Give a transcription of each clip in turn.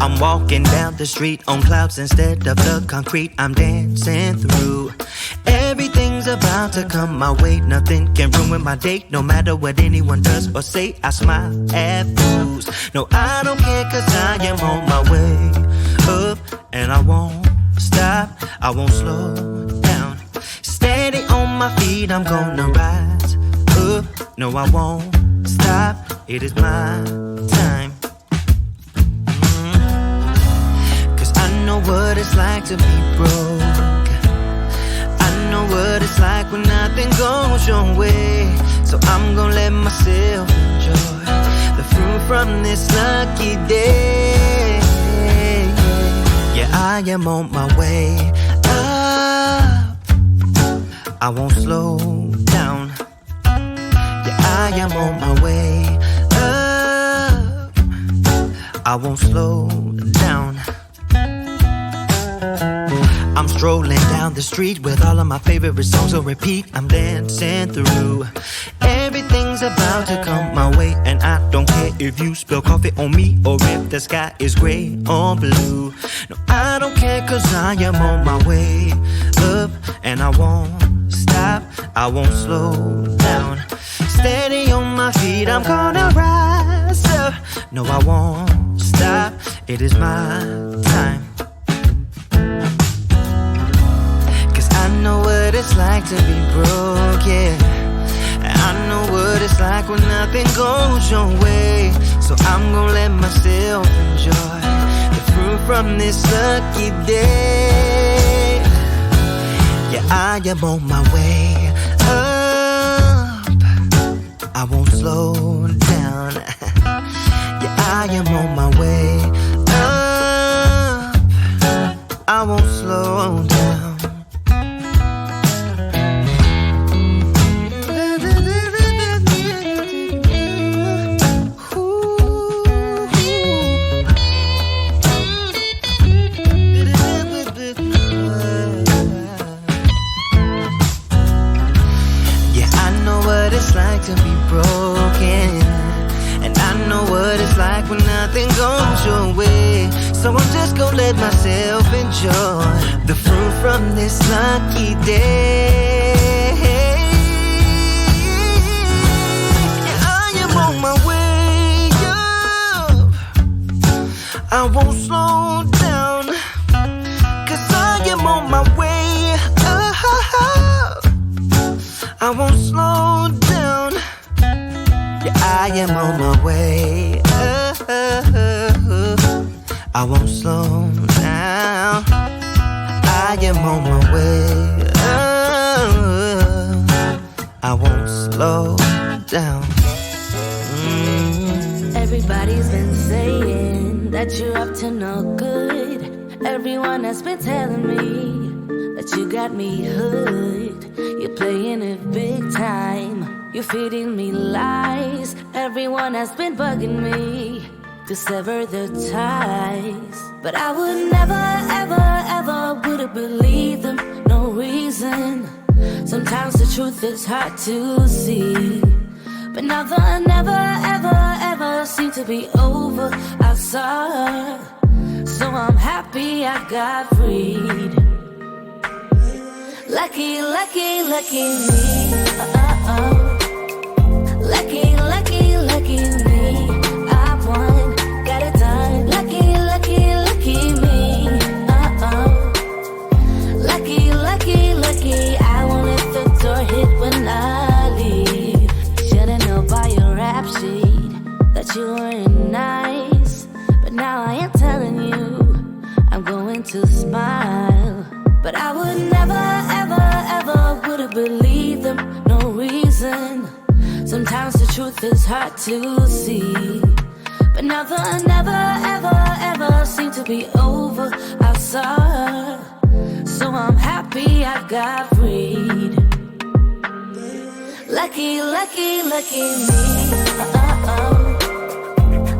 I'm walking down the street on clouds instead of the concrete I'm dancing through. Everything's about to come my way. Nothing can ruin my day. No matter what anyone does or say, I smile at fools. No, I don't care, cause I am on my way up. And I won't stop, I won't slow down. Steady on my feet, I'm gonna rise up. No, I won't stop, it is my time. Cause I know what it's like to be broke. I know what it's like when nothing goes your way. So I'm gonna let myself enjoy the fruit from this lucky day. Yeah, I am on my way up. I won't slow down. Yeah, I am on my way up. I won't slow down. I'm strolling down the street with all of my favorite songs on repeat. I'm dancing through. Everything's about to come my way, and I don't care if you spill coffee on me or if the sky is gray or blue. No, I don't care, cause I am on my way up. And I won't stop, I won't slow down. Steady on my feet, I'm gonna rise up. No, I won't stop, it is my time. I know what it's like to be broke, yeah. I know what it's like when nothing goes your way. So I'm gonna let myself enjoy the fruit from this lucky day. Yeah, I am on my way up. I won't slow down. Yeah, I am on my way up. I won't slow down. To be broken, and I know what it's like when nothing goes your way. So I'm just gonna let myself enjoy the fruit from this lucky day. Yeah, I am on my way up. I won't slow down, cause I am on my way up. I won't slow down. Yeah, I am on my way up. I won't slow down. I am on my way up. I won't slow down. Everybody's been saying that you're up to no good. Everyone has been telling me that you got me hooked. You're playing it big time. You're feeding me lies. Everyone has been bugging me to sever the ties. But I would never, ever, ever would have believed them. No reason. Sometimes the truth is hard to see. But now the never, ever, ever seemed to be over. I saw her. So I'm happy I got freed. Lucky, lucky, lucky me. Lucky, lucky, lucky me. I won, got it done. Lucky, lucky, lucky me. Lucky, lucky, lucky. I won't let the door hit when I leave. Should've known by your rap sheet that you weren't nice. But now I am telling you, I'm going to smile. But I would never, ever, ever would have believed them. No reason. Sometimes the truth is hard to see. But now the never, ever, ever seemed to be over. I saw her. So I'm happy I got freed. Lucky, lucky, lucky me.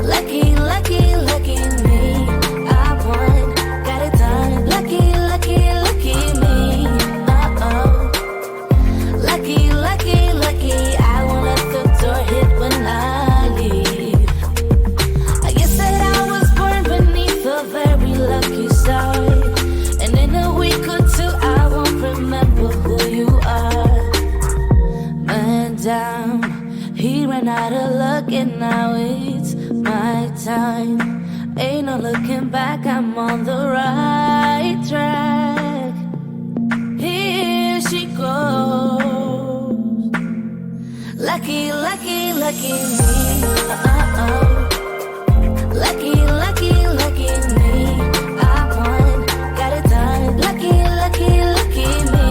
Lucky, lucky, lucky me. I won, got it done. Lucky, lucky, lucky me. Lucky, lucky, lucky. I won't let the door hit when I leave. I guess that I was born beneath the time. Ain't no looking back, I'm on the right track. Here she goes. Lucky, lucky, lucky me. Lucky, lucky, lucky me. I won, got it done. Lucky, lucky, lucky me.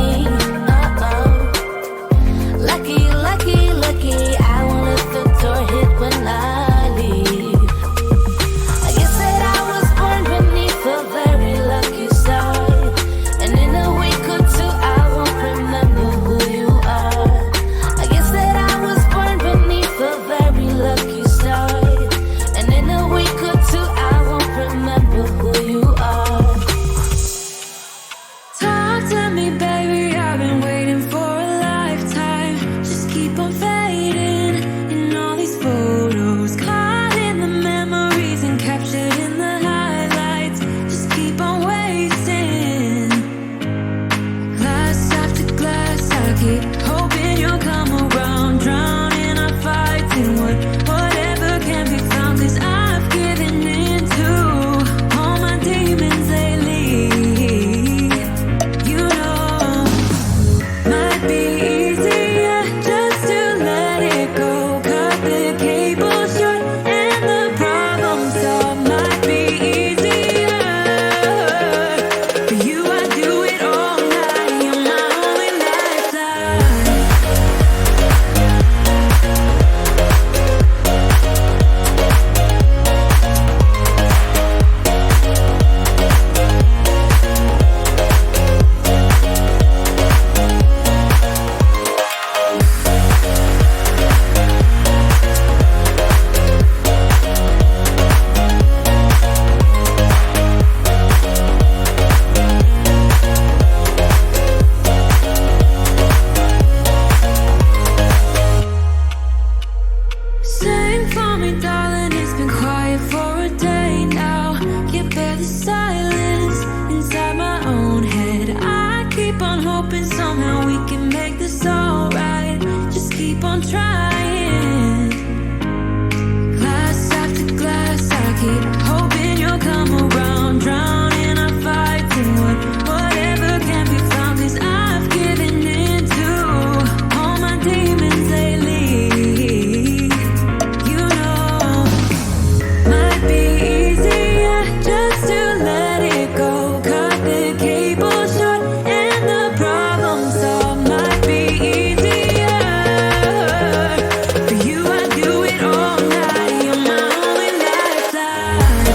Lucky, lucky, lucky. I won't let the door hit when I leave. I guess that I was born beneath a very lucky star, and in a week or two I won't remember who you are. I guess that I was born beneath a very lucky star, and in a week or two I won't remember who you are. Talk to me, baby, I've been waiting for a lifetime. Just keep on fading in all these photos, caught in the memories and captured in the highlights. Just keep on wasting. Glass after glass, I keep hoping you'll come around. Drowning our fights in whatever can be found. 'Cause I've given in to all my demons lately. You know, might be easier just to let it go. Cut the cable short and the problem solved. Might be easier for you. I do it all night. You're my only lifeline. Sing for me, darling, it's been quiet for a day now. You bear the silence inside my own head. I keep on hoping somehow we can make this alright. Just keep on trying. Glass after glass, I keep hoping you'll come around. Drowning our fights in whatever can be found. 'Cause I've given in to all my demons lately. You know, might be easier just to let it go. Cut the cable short and the problem solved. Might be easier for you. I do it all night. You're my only lifeline.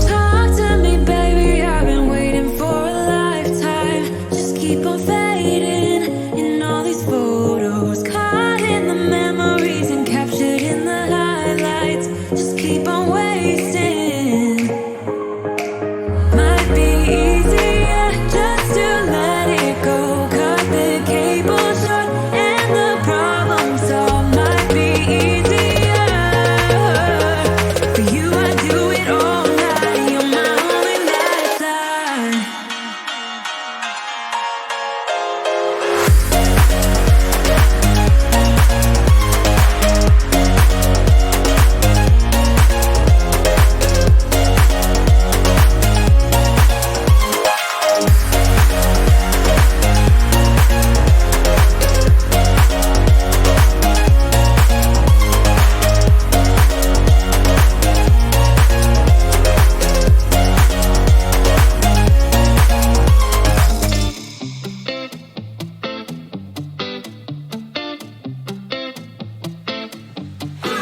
Talk to me, baby, I've been waiting for a lifetime. Just keep on fading in all these photos, caught in the memories and captured in the highlights. Just keep on wasting. Might be easier just to let it go. Cut the cable short and the problem solved. Might be easier for you. I do it all night. You're my only lifeline.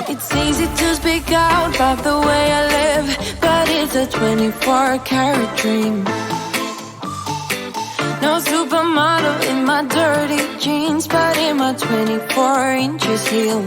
It's easy to speak out about the way I live, but it's a 24-karat dream. No supermodel in my dirty jeans, but in my 24 inches heels.